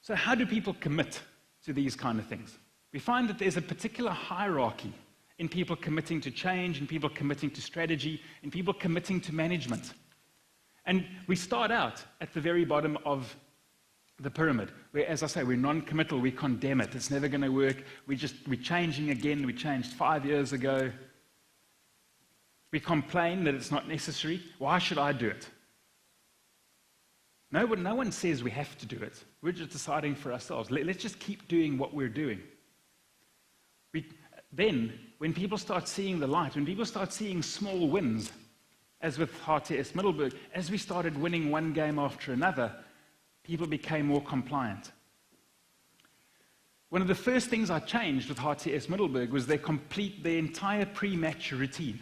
So how do people commit to these kind of things? We find that there's a particular hierarchy in people committing to change, in people committing to strategy, in people committing to management. And we start out at the very bottom of the pyramid, where, as I say, we're non-committal, we condemn it, it's never going to work, we're changing again, we changed 5 years ago. We complain that it's not necessary. Why should I do it? No one says we have to do it. We're just deciding for ourselves. Let's just keep doing what we're doing. Then, when people start seeing the light, when people start seeing small wins, as with HTS Middelburg, as we started winning one game after another, people became more compliant. One of the first things I changed with HTS Middelburg was they complete their entire pre-match routine.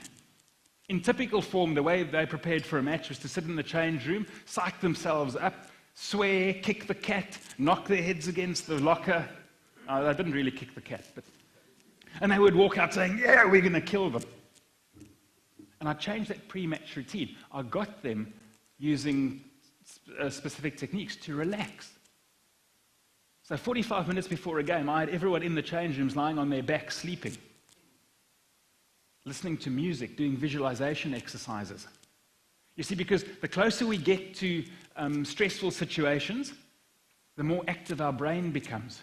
In typical form, the way they prepared for a match was to sit in the change room, psych themselves up, swear, kick the cat, knock their heads against the locker. They didn't really kick the cat, and they would walk out saying, yeah, we're going to kill them. And I changed that pre-match routine. I got them using specific techniques to relax. So 45 minutes before a game, I had everyone in the change rooms lying on their back sleeping, listening to music, doing visualization exercises. You see, because the closer we get to stressful situations, the more active our brain becomes.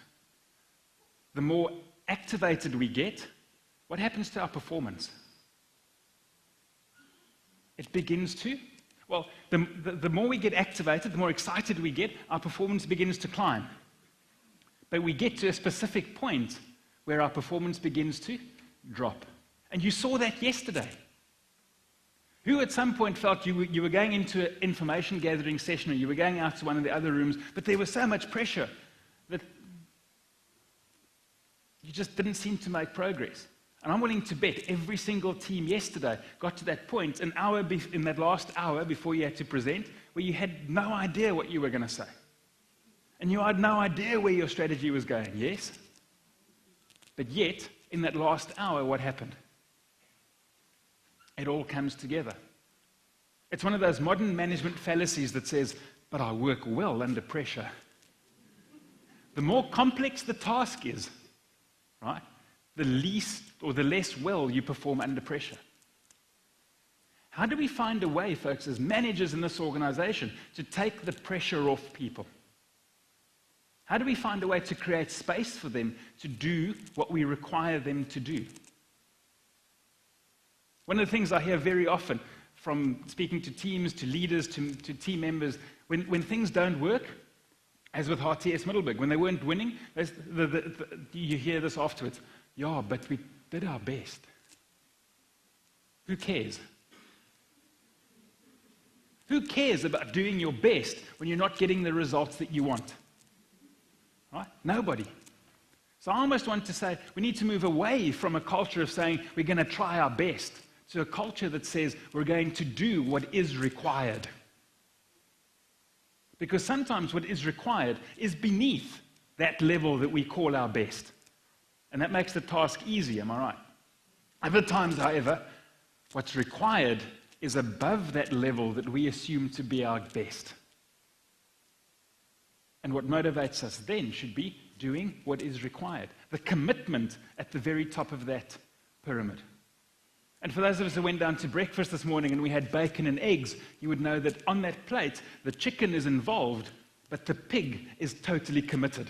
The more activated we get, what happens to our performance? It begins to, well, the more we get activated, the more excited we get, our performance begins to climb. But we get to a specific point where our performance begins to drop. And you saw that yesterday. Who at some point felt you were going into an information gathering session or you were going out to one of the other rooms, but there was so much pressure that you just didn't seem to make progress. And I'm willing to bet every single team yesterday got to that point in that last hour before you had to present where you had no idea what you were going to say. And you had no idea where your strategy was going, yes? But yet, in that last hour, what happened? It all comes together. It's one of those modern management fallacies that says, but I work well under pressure. The more complex the task is, right, the least or the less well you perform under pressure. How do we find a way, folks, as managers in this organization, to take the pressure off people? How do we find a way to create space for them to do what we require them to do? One of the things I hear very often from speaking to teams, to leaders, to team members, when things don't work, as with HTS Middelburg, when they weren't winning, you hear this afterwards. Yeah, but we did our best. Who cares? Who cares about doing your best when you're not getting the results that you want? Right? Nobody. So I almost want to say we need to move away from a culture of saying we're going to try our best to a culture that says we're going to do what is required. Because sometimes what is required is beneath that level that we call our best. And that makes the task easy, am I right? Other times, however, what's required is above that level that we assume to be our best. And what motivates us then should be doing what is required. The commitment at the very top of that pyramid. And for those of us who went down to breakfast this morning and we had bacon and eggs, you would know that on that plate, the chicken is involved, but the pig is totally committed.